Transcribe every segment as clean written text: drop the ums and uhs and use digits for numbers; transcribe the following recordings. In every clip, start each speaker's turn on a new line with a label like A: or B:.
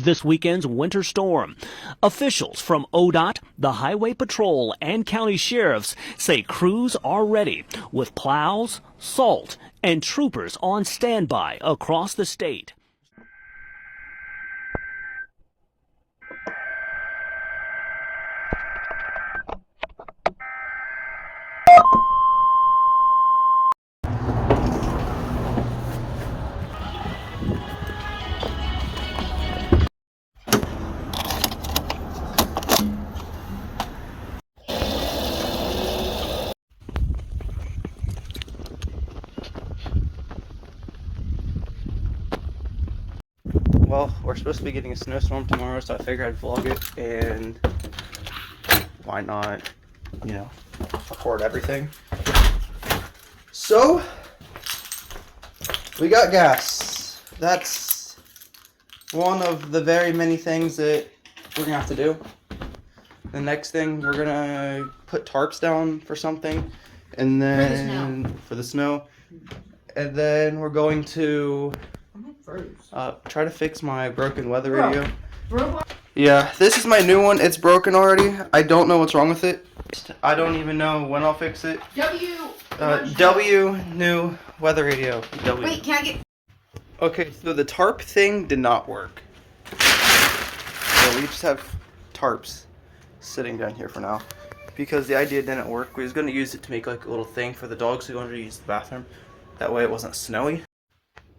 A: of this weekend's winter storm. Officials from ODOT, the Highway Patrol, and county sheriffs say crews are ready with plows, salt, and troopers on standby across the state.
B: Well, we're supposed to be getting a snowstorm tomorrow, so I figured I'd vlog it, and why not, you know, record everything. So, we got gas. That's one of the very many things that we're gonna have to do. The next thing, we're gonna put tarps down for something, and then for the snow, and then we're going to try to fix my broken weather radio. Yeah, this is my new one. It's broken already. I don't know what's wrong with it. I don't even know when I'll fix it. W new weather radio. W.
C: Wait, can I get?
B: Okay, so the tarp thing did not work. So we just have tarps sitting down here for now because the idea didn't work. We was gonna use it to make like a little thing for the dogs who wanted to use the bathroom. That way it wasn't snowy.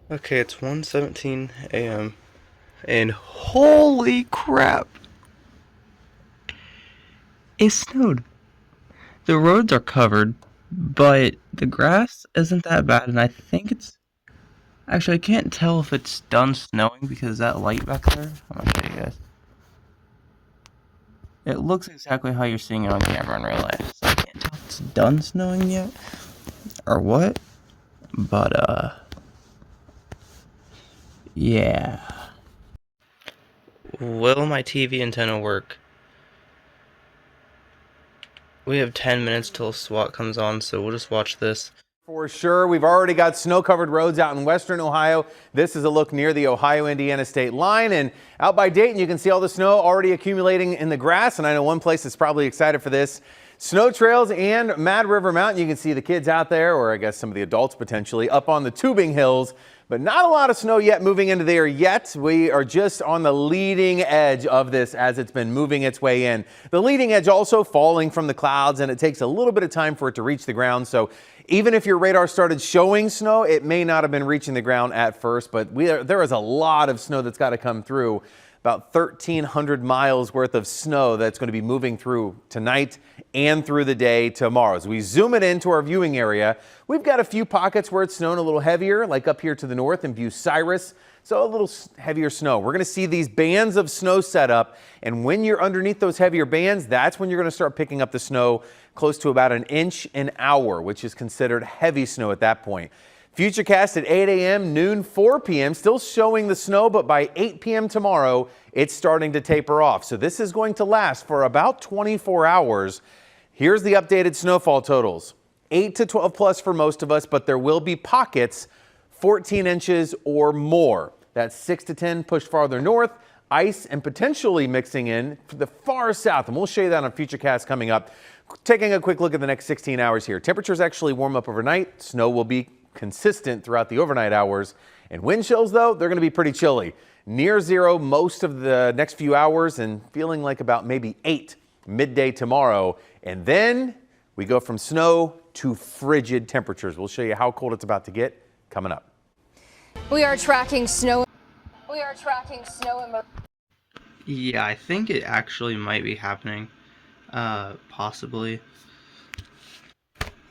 B: Okay, it's 1:17 a.m. and holy crap! It snowed. The roads are covered, but the grass isn't that bad, and I think it's... Actually, I can't tell if it's done snowing because that light back there... I'm gonna show you guys. It looks exactly how you're seeing it on camera in real life, so I can't tell if it's done snowing yet, or what, but, yeah. Will my TV antenna work? We have 10 minutes till SWAT comes on, so we'll just watch this.
D: For sure, we've already got snow-covered roads out in western Ohio. This is a look near the Ohio-Indiana state line, and out by Dayton you can see all the snow already accumulating in the grass, and I know one place that's probably excited for this. Snow trails and Mad River Mountain. You can see the kids out there, or I guess some of the adults potentially, up on the tubing hills. But not a lot of snow yet moving into there yet. We are just on the leading edge of this as it's been moving its way in. The leading edge also falling from the clouds, and it takes a little bit of time for it to reach the ground. So even if your radar started showing snow, it may not have been reaching the ground at first, but there is a lot of snow that's got to come through. About 1,300 miles worth of snow that's going to be moving through tonight and through the day tomorrow. As we zoom it into our viewing area, we've got a few pockets where it's snowing a little heavier, like up here to the north in Bucyrus. So a little heavier snow. We're going to see these bands of snow set up, and when you're underneath those heavier bands, that's when you're going to start picking up the snow close to about 1 inch an hour, which is considered heavy snow at that point. Futurecast at 8 a.m., noon, 4 p.m. Still showing the snow, but by 8 p.m. tomorrow, it's starting to taper off. So this is going to last for about 24 hours. Here's the updated snowfall totals. 8 to 12 plus for most of us, but there will be pockets 14 inches or more. That's 6 to 10 pushed farther north, ice and potentially mixing in for the far south. And we'll show you that on Futurecast coming up. Taking a quick look at the next 16 hours here. Temperatures actually warm up overnight. Snow will be consistent throughout the overnight hours. And wind chills, though, they're going to be pretty chilly. Near zero most of the next few hours and feeling like about maybe 8 midday tomorrow. And then we go from snow to frigid temperatures. We'll show you how cold it's about to get coming up.
E: We are tracking snow.
B: Yeah, I think it actually might be happening. Possibly.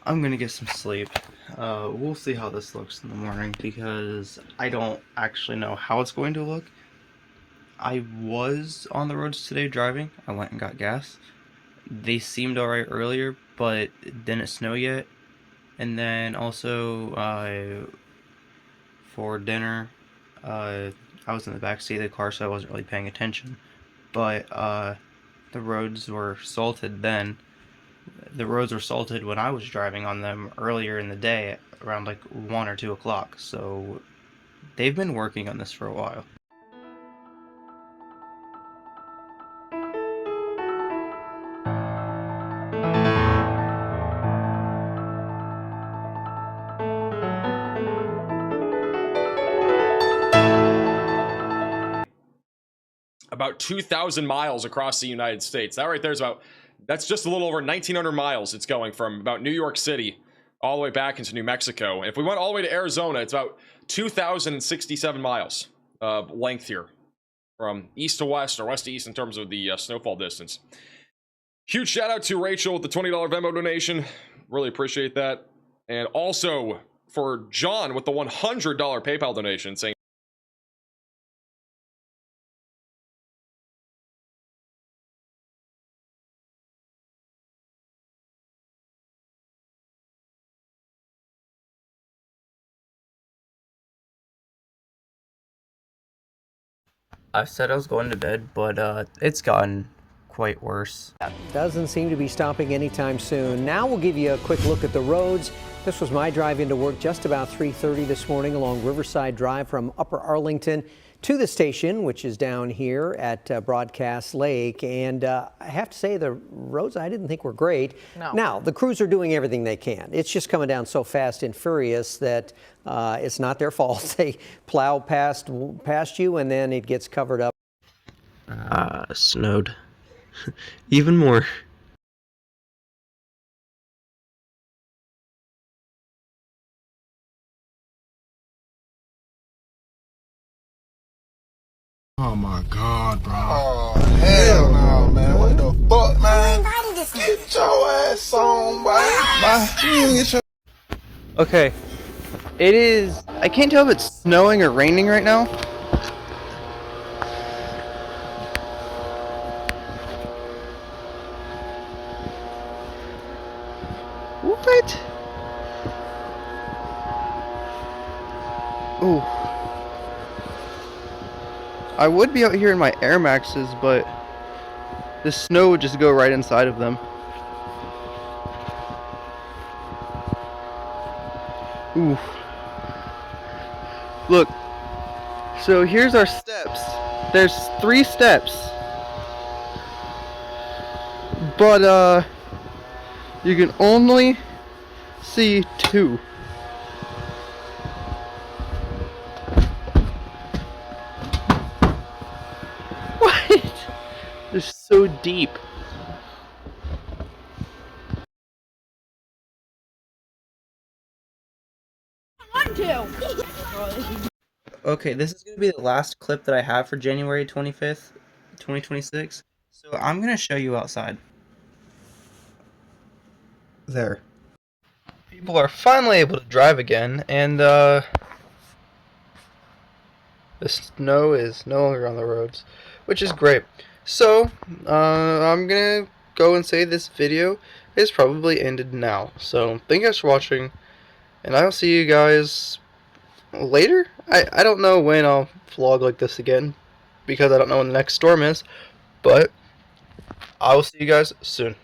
B: I'm gonna get some sleep. We'll see how this looks in the morning because I don't actually know how it's going to look. I was on the roads today driving. I went and got gas. They seemed alright earlier, but it didn't snow yet. And then also, for dinner, I was in the back seat of the car, so I wasn't really paying attention. But, the roads were salted then. The roads were salted when I was driving on them earlier in the day, around like 1 or 2 o'clock. So, they've been working on this for a while.
C: about 2,000 miles across the United States. That right there is that's just a little over 1,900 miles. It's going from about New York City all the way back into New Mexico. And if we went all the way to Arizona, it's about 2,067 miles length here, from east to west or west to east in terms of the snowfall distance. Huge shout out to Rachel with the $20 Venmo donation. Really appreciate that. And also for John with the $100 PayPal donation, saying,
B: I said I was going to bed, but it's gotten quite worse.
F: Doesn't seem to be stopping anytime soon. Now we'll give you a quick look at the roads. This was my drive into work just about 3:30 this morning along Riverside Drive from Upper Arlington to the station, which is down here at Broadcast Lake. And I have to say, the roads I didn't think were great.
G: No.
F: Now, the crews are doing everything they can. It's just coming down so fast and furious that it's not their fault. They plow past you and then it gets covered up.
B: Snowed. Even more.
H: Oh my God, bro. Oh, hell no, man. What the fuck, man? Get your ass on, boy.
B: Okay. It is... I can't tell if it's snowing or raining right now. What? Ooh. I would be out here in my Air Maxes, but the snow would just go right inside of them. Ooh. Look. So here's our steps. There's 3 steps. But you can only see 2. What? They're so deep. Okay, this is going to be the last clip that I have for January 25th, 2026. So I'm going to show you outside. There. People are finally able to drive again, and the snow is no longer on the roads, which is great. So, I'm gonna go and say this video is probably ended now. So, thank you guys for watching, and I'll see you guys later? I don't know when I'll vlog like this again, because I don't know when the next storm is, but I will see you guys soon.